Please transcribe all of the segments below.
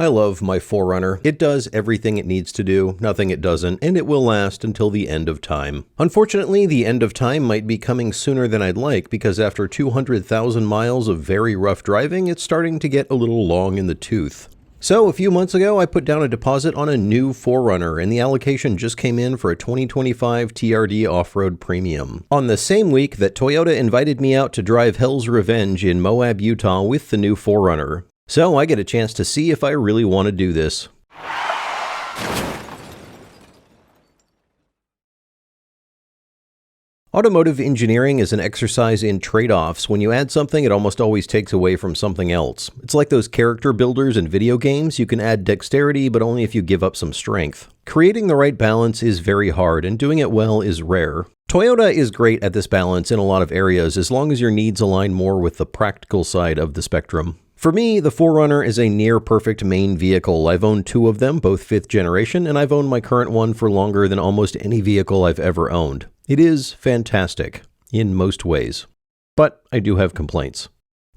I love my 4Runner. It does everything it needs to do, nothing it doesn't, and it will last until the end of time. Unfortunately, the end of time might be coming sooner than I'd like because after 200,000 miles of very rough driving, it's starting to get a little long in the tooth. So a few months ago, I put down a deposit on a new 4Runner, and the allocation just came in for a 2025 TRD Off-Road Premium. On the same week that Toyota invited me out to drive Hell's Revenge in Moab, Utah with the new 4Runner. So I get a chance to see if I really want to do this. Automotive engineering is an exercise in trade-offs. When you add something, it almost always takes away from something else. It's like those character builders in video games. You can add dexterity, but only if you give up some strength. Creating the right balance is very hard, and doing it well is rare. Toyota is great at this balance in a lot of areas, as long as your needs align more with the practical side of the spectrum. For me, the 4Runner is a near-perfect main vehicle. I've owned two of them, both 5th generation, and I've owned my current one for longer than almost any vehicle I've ever owned. It is fantastic, in most ways. But I do have complaints.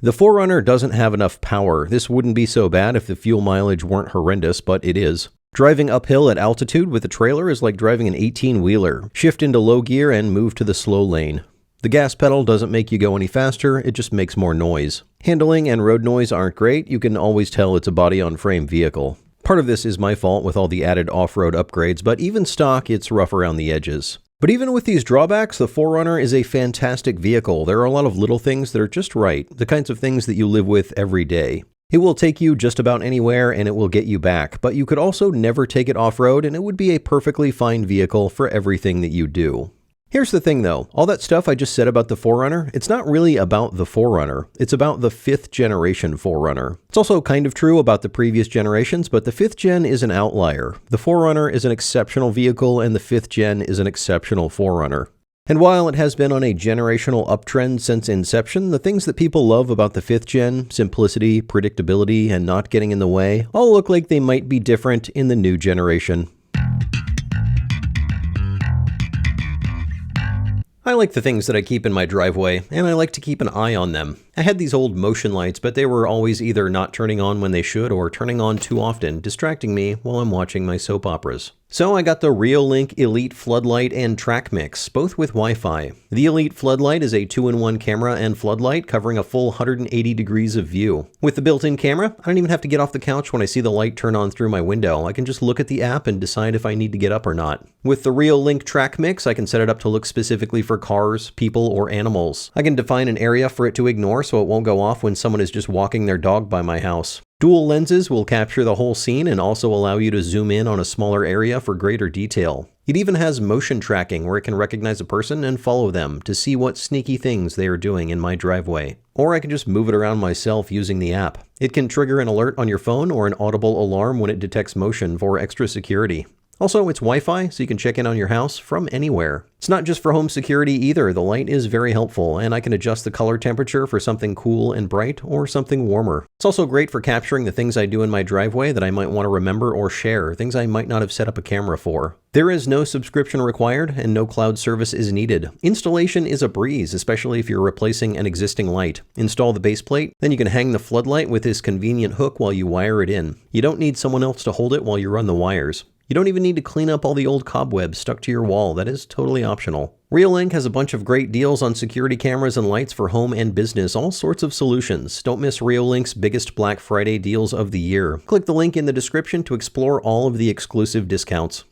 The 4Runner doesn't have enough power. This wouldn't be so bad if the fuel mileage weren't horrendous, but it is. Driving uphill at altitude with a trailer is like driving an 18-wheeler. Shift into low gear and move to the slow lane. The gas pedal doesn't make you go any faster, it just makes more noise. Handling and road noise aren't great, you can always tell it's a body-on-frame vehicle. Part of this is my fault with all the added off-road upgrades, but even stock, it's rough around the edges. But even with these drawbacks, the 4Runner is a fantastic vehicle. There are a lot of little things that are just right, the kinds of things that you live with every day. It will take you just about anywhere and it will get you back, but you could also never take it off-road and it would be a perfectly fine vehicle for everything that you do. Here's the thing though, all that stuff I just said about the 4Runner, it's not really about the 4Runner, it's about the 5th generation 4Runner. It's also kind of true about the previous generations, but the 5th gen is an outlier. The 4Runner is an exceptional vehicle and the 5th gen is an exceptional 4Runner. And while it has been on a generational uptrend since inception, the things that people love about the 5th gen, simplicity, predictability, and not getting in the way, all look like they might be different in the new generation. I like the things that I keep in my driveway, and I like to keep an eye on them. I had these old motion lights, but they were always either not turning on when they should or turning on too often, distracting me while I'm watching my soap operas. So I got the Reolink Elite Floodlight and Track Mix, both with Wi-Fi. The Elite Floodlight is a 2-in-1 camera and floodlight covering a full 180 degrees of view. With the built-in camera, I don't even have to get off the couch when I see the light turn on through my window. I can just look at the app and decide if I need to get up or not. With the Reolink Track Mix, I can set it up to look specifically for cars, people, or animals. I can define an area for it to ignore so it won't go off when someone is just walking their dog by my house. Dual lenses will capture the whole scene and also allow you to zoom in on a smaller area for greater detail. It even has motion tracking where it can recognize a person and follow them to see what sneaky things they are doing in my driveway. Or I can just move it around myself using the app. It can trigger an alert on your phone or an audible alarm when it detects motion for extra security. Also, it's Wi-Fi, so you can check in on your house from anywhere. It's not just for home security either. The light is very helpful, and I can adjust the color temperature for something cool and bright or something warmer. It's also great for capturing the things I do in my driveway that I might want to remember or share, things I might not have set up a camera for. There is no subscription required, and no cloud service is needed. Installation is a breeze, especially if you're replacing an existing light. Install the base plate, then you can hang the floodlight with this convenient hook while you wire it in. You don't need someone else to hold it while you run the wires. You don't even need to clean up all the old cobwebs stuck to your wall. That is totally optional. Reolink has a bunch of great deals on security cameras and lights for home and business, all sorts of solutions. Don't miss Reolink's biggest Black Friday deals of the year. Click the link in the description to explore all of the exclusive discounts.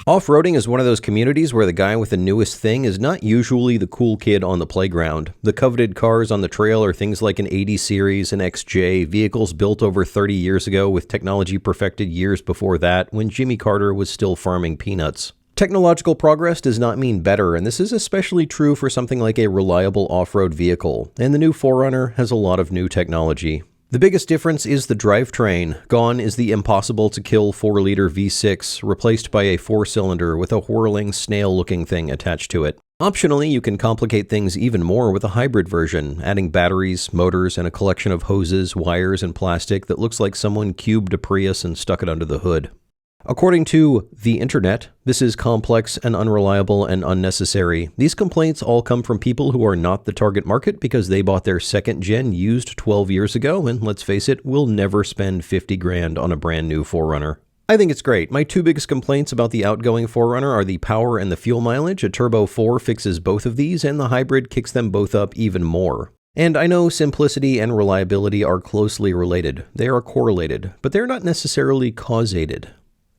Off-roading is one of those communities where the guy with the newest thing is not usually the cool kid on the playground. The coveted cars on the trail are things like an 80 Series, an XJ, vehicles built over 30 years ago with technology perfected years before that when Jimmy Carter was still farming peanuts. Technological progress does not mean better, and this is especially true for something like a reliable off-road vehicle, and the new 4Runner has a lot of new technology. The biggest difference is the drivetrain. Gone is the impossible-to-kill 4-liter V6, replaced by a 4-cylinder with a whirling, snail-looking thing attached to it. Optionally, you can complicate things even more with a hybrid version, adding batteries, motors, and a collection of hoses, wires, and plastic that looks like someone cubed a Prius and stuck it under the hood. According to the internet, this is complex and unreliable and unnecessary. These complaints all come from people who are not the target market because they bought their second gen used 12 years ago, and let's face it, will never spend 50 grand on a brand new 4Runner. I think it's great. My two biggest complaints about the outgoing 4Runner are the power and the fuel mileage. A Turbo 4 fixes both of these, and the hybrid kicks them both up even more. And I know simplicity and reliability are closely related. They are correlated, but they're not necessarily causated.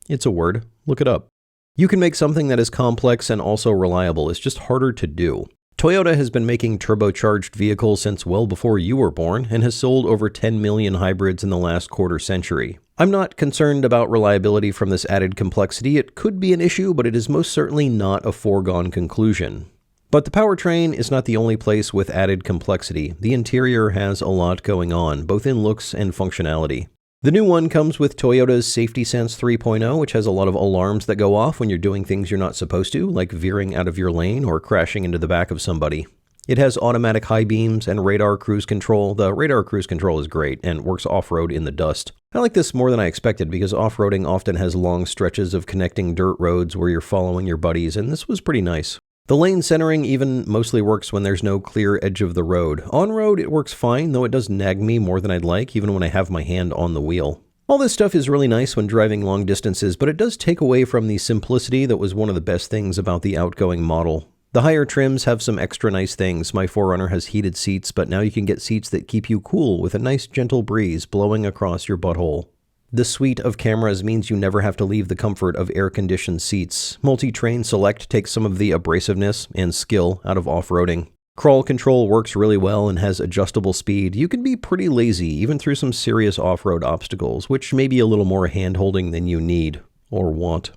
It's a word. Look it up. You can make something that is complex and also reliable. It's just harder to do. Toyota has been making turbocharged vehicles since well before you were born and has sold over 10 million hybrids in the last quarter century. I'm not concerned about reliability from this added complexity. It could be an issue, but it is most certainly not a foregone conclusion. But the powertrain is not the only place with added complexity. The interior has a lot going on, both in looks and functionality. The new one comes with Toyota's Safety Sense 3.0, which has a lot of alarms that go off when you're doing things you're not supposed to, like veering out of your lane or crashing into the back of somebody. It has automatic high beams and radar cruise control. The radar cruise control is great and works off-road in the dust. I like this more than I expected because off-roading often has long stretches of connecting dirt roads where you're following your buddies, and this was pretty nice. The lane centering even mostly works when there's no clear edge of the road. On-road, it works fine, though it does nag me more than I'd like, even when I have my hand on the wheel. All this stuff is really nice when driving long distances, but it does take away from the simplicity that was one of the best things about the outgoing model. The higher trims have some extra nice things. My 4Runner has heated seats, but now you can get seats that keep you cool with a nice gentle breeze blowing across your butthole. The suite of cameras means you never have to leave the comfort of air-conditioned seats. Multi-Train Select takes some of the abrasiveness and skill out of off-roading. Crawl control works really well and has adjustable speed. You can be pretty lazy, even through some serious off-road obstacles, which may be a little more hand-holding than you need or want.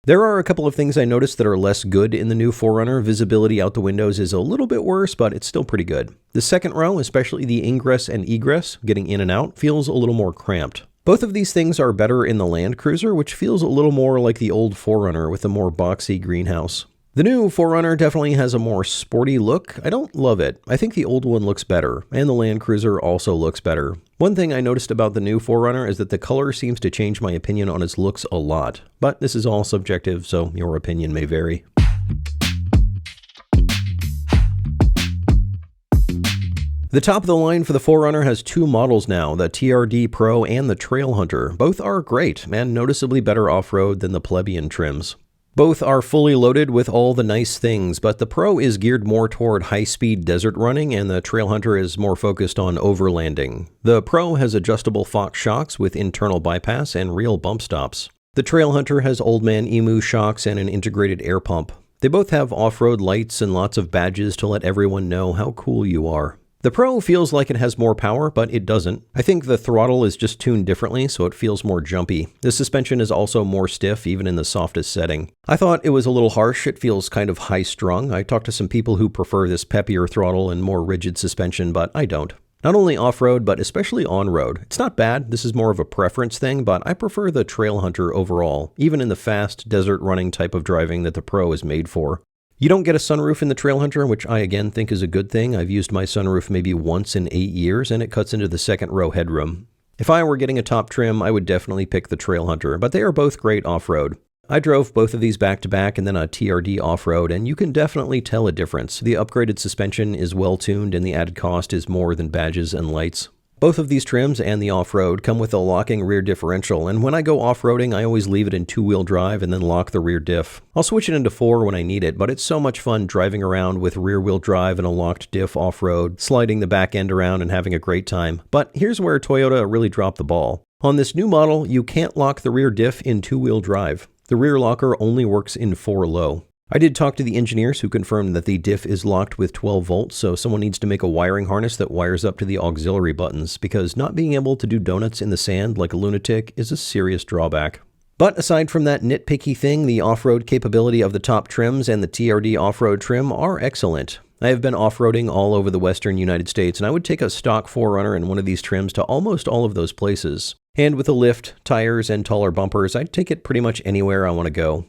There are a couple of things I noticed that are less good in the new 4Runner. Visibility out the windows is a little bit worse, but it's still pretty good. The second row, especially the ingress and egress, getting in and out, feels a little more cramped. Both of these things are better in the Land Cruiser, which feels a little more like the old 4Runner with a more boxy greenhouse. The new 4Runner definitely has a more sporty look. I don't love it. I think the old one looks better, and the Land Cruiser also looks better. One thing I noticed about the new 4Runner is that the color seems to change my opinion on its looks a lot. But this is all subjective, so your opinion may vary. The top of the line for the 4Runner has two models now, the TRD Pro and the Trail Hunter. Both are great and noticeably better off-road than the plebeian trims. Both are fully loaded with all the nice things, but the Pro is geared more toward high-speed desert running and the Trail Hunter is more focused on overlanding. The Pro has adjustable Fox shocks with internal bypass and real bump stops. The Trail Hunter has Old Man Emu shocks and an integrated air pump. They both have off-road lights and lots of badges to let everyone know how cool you are. The Pro feels like it has more power, but it doesn't. I think the throttle is just tuned differently, so it feels more jumpy. The suspension is also more stiff, even in the softest setting. I thought it was a little harsh. It feels kind of high-strung. I talked to some people who prefer this peppier throttle and more rigid suspension, but I don't. Not only off-road, but especially on-road. It's not bad. This is more of a preference thing, but I prefer the Trail Hunter overall, even in the fast, desert running type of driving that the Pro is made for. You don't get a sunroof in the Trail Hunter, which I again think is a good thing. I've used my sunroof maybe once in 8 years, and it cuts into the second row headroom. If I were getting a top trim, I would definitely pick the Trail Hunter, but they are both great off-road. I drove both of these back-to-back and then a TRD off-road, and you can definitely tell a difference. The upgraded suspension is well-tuned, and the added cost is more than badges and lights. Both of these trims and the off-road come with a locking rear differential, and when I go off-roading, I always leave it in two-wheel drive and then lock the rear diff. I'll switch it into 4 when I need it, but it's so much fun driving around with rear-wheel drive and a locked diff off-road, sliding the back end around and having a great time. But here's where Toyota really dropped the ball. On this new model, you can't lock the rear diff in two-wheel drive. The rear locker only works in 4 low. I did talk to the engineers who confirmed that the diff is locked with 12 volts, so someone needs to make a wiring harness that wires up to the auxiliary buttons, because not being able to do donuts in the sand like a lunatic is a serious drawback. But aside from that nitpicky thing, the off-road capability of the top trims and the TRD off-road trim are excellent. I have been off-roading all over the western United States, and I would take a stock 4Runner in one of these trims to almost all of those places. And with a lift, tires, and taller bumpers, I'd take it pretty much anywhere I want to go.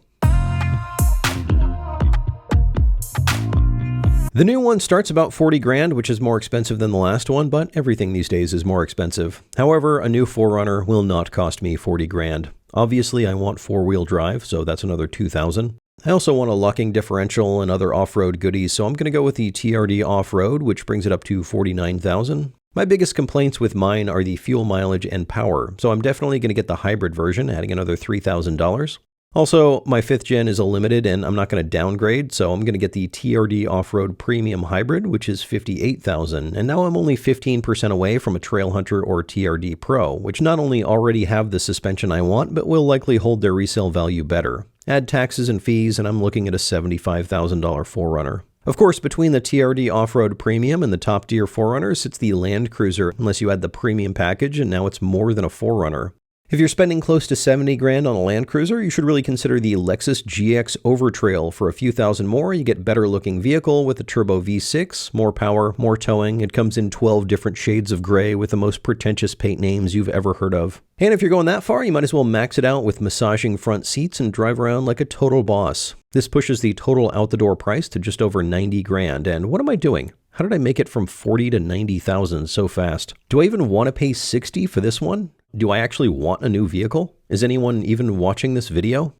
The new one starts about 40 grand, which is more expensive than the last one, but everything these days is more expensive. However, a new 4Runner will not cost me 40 grand. Obviously, I want four-wheel drive, so that's another $2,000. I also want a locking differential and other off-road goodies, so I'm going to go with the TRD off-road, which brings it up to $49,000. My biggest complaints with mine are the fuel mileage and power, so I'm definitely going to get the hybrid version, adding another $3,000. Also, my 5th gen is a limited and I'm not going to downgrade, so I'm going to get the TRD Off-Road Premium Hybrid, which is $58,000, and now I'm only 15% away from a Trailhunter or TRD Pro, which not only already have the suspension I want, but will likely hold their resale value better. Add taxes and fees, and I'm looking at a $75,000 4Runner. Of course, between the TRD Off-Road Premium and the top-tier 4Runner sits the Land Cruiser, unless you add the Premium package, and now it's more than a 4Runner. If you're spending close to $70,000 on a Land Cruiser, you should really consider the Lexus GX Overtrail. For a few thousand more, you get better looking vehicle with a turbo V6, more power, more towing. It comes in 12 different shades of gray with the most pretentious paint names you've ever heard of. And if you're going that far, you might as well max it out with massaging front seats and drive around like a total boss. This pushes the total out the door price to just over $90,000. And what am I doing? How did I make it from $40,000 to $90,000 so fast? Do I even want to pay $60,000 for this one? Do I actually want a new vehicle? Is anyone even watching this video?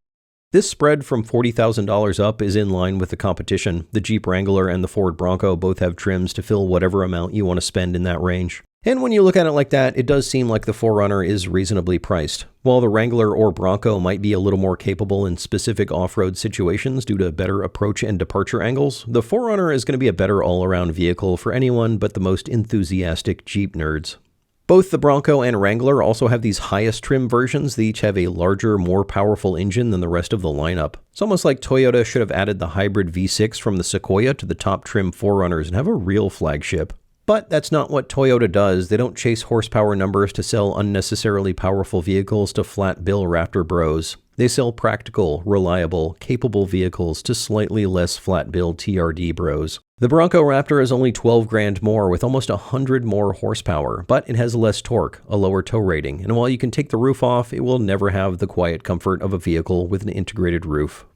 This spread from $40,000 up is in line with the competition. The Jeep Wrangler and the Ford Bronco both have trims to fill whatever amount you want to spend in that range. And when you look at it like that, it does seem like the 4Runner is reasonably priced. While the Wrangler or Bronco might be a little more capable in specific off-road situations due to better approach and departure angles, the 4Runner is going to be a better all-around vehicle for anyone but the most enthusiastic Jeep nerds. Both the Bronco and Wrangler also have these highest trim versions. They each have a larger, more powerful engine than the rest of the lineup. It's almost like Toyota should have added the hybrid V6 from the Sequoia to the top trim 4Runners and have a real flagship. But that's not what Toyota does. They don't chase horsepower numbers to sell unnecessarily powerful vehicles to flat bill Raptor bros. They sell practical, reliable, capable vehicles to slightly less flat bill TRD bros. The Bronco Raptor is only $12,000 more with almost 100 more horsepower, but it has less torque, a lower tow rating, and while you can take the roof off, it will never have the quiet comfort of a vehicle with an integrated roof.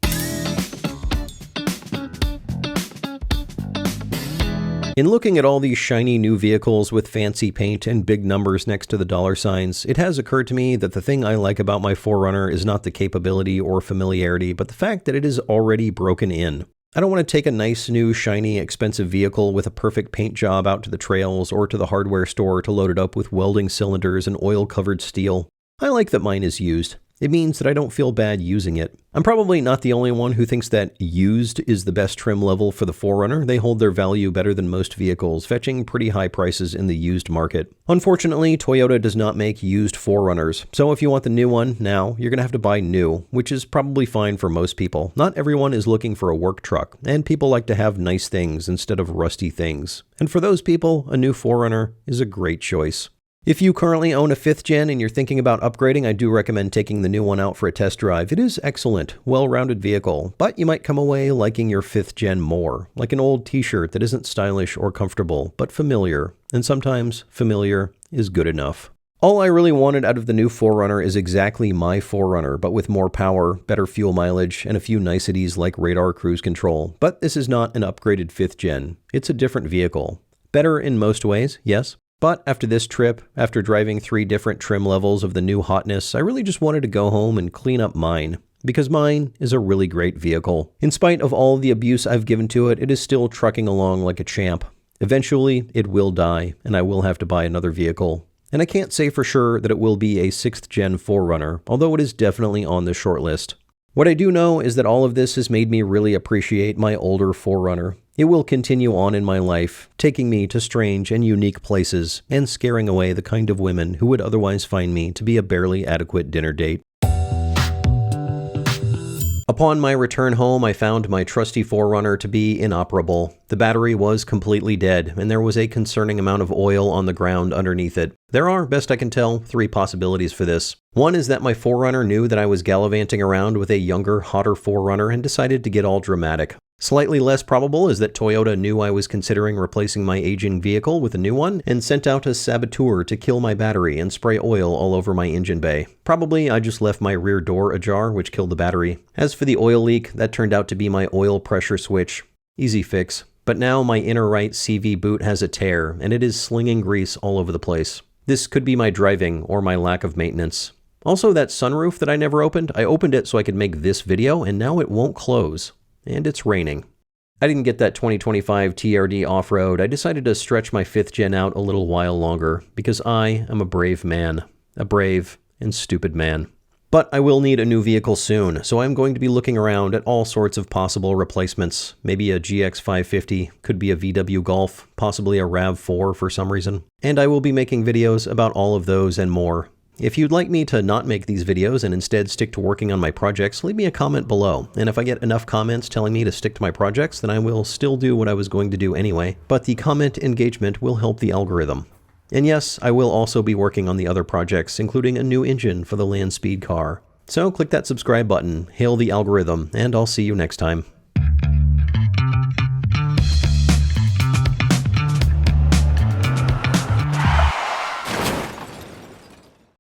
In looking at all these shiny new vehicles with fancy paint and big numbers next to the dollar signs, it has occurred to me that the thing I like about my 4Runner is not the capability or familiarity, but the fact that it is already broken in. I don't want to take a nice, new, shiny, expensive vehicle with a perfect paint job out to the trails or to the hardware store to load it up with welding cylinders and oil-covered steel. I like that mine is used. It means that I don't feel bad using it. I'm probably not the only one who thinks that used is the best trim level for the 4Runner. They hold their value better than most vehicles, fetching pretty high prices in the used market. Unfortunately, Toyota does not make used 4Runners, so if you want the new one now, you're going to have to buy new, which is probably fine for most people. Not everyone is looking for a work truck, and people like to have nice things instead of rusty things. And for those people, a new 4Runner is a great choice. If you currently own a 5th gen and you're thinking about upgrading, I do recommend taking the new one out for a test drive. It is excellent, well-rounded vehicle, but you might come away liking your 5th gen more, like an old t-shirt that isn't stylish or comfortable, but familiar, and sometimes familiar is good enough. All I really wanted out of the new 4Runner is exactly my 4Runner, but with more power, better fuel mileage, and a few niceties like radar cruise control. But this is not an upgraded 5th gen. It's a different vehicle. Better in most ways, yes. But after this trip, after driving 3 different trim levels of the new hotness, I really just wanted to go home and clean up mine. Because mine is a really great vehicle. In spite of all the abuse I've given to it, it is still trucking along like a champ. Eventually, it will die, and I will have to buy another vehicle. And I can't say for sure that it will be a 6th gen 4Runner, although it is definitely on the short list. What I do know is that all of this has made me really appreciate my older 4Runner. It will continue on in my life, taking me to strange and unique places and scaring away the kind of women who would otherwise find me to be a barely adequate dinner date. Upon my return home, I found my trusty 4Runner to be inoperable. The battery was completely dead, and there was a concerning amount of oil on the ground underneath it. There are, best I can tell, 3 possibilities for this. One is that my 4Runner knew that I was gallivanting around with a younger, hotter 4Runner and decided to get all dramatic. Slightly less probable is that Toyota knew I was considering replacing my aging vehicle with a new one and sent out a saboteur to kill my battery and spray oil all over my engine bay. Probably I just left my rear door ajar, which killed the battery. As for the oil leak, that turned out to be my oil pressure switch. Easy fix. But now my inner right CV boot has a tear, and it is slinging grease all over the place. This could be my driving or my lack of maintenance. Also, that sunroof that I never opened, I opened it so I could make this video, and now it won't close. And it's raining. I didn't get that 2025 TRD off-road. I decided to stretch my 5th gen out a little while longer, because I am a brave man. A brave and stupid man. But I will need a new vehicle soon, so I'm going to be looking around at all sorts of possible replacements. Maybe a GX550, could be a VW Golf, possibly a RAV4 for some reason. And I will be making videos about all of those and more. If you'd like me to not make these videos and instead stick to working on my projects, leave me a comment below. And if I get enough comments telling me to stick to my projects, then I will still do what I was going to do anyway. But the comment engagement will help the algorithm. And yes, I will also be working on the other projects, including a new engine for the land speed car. So click that subscribe button, hail the algorithm, and I'll see you next time.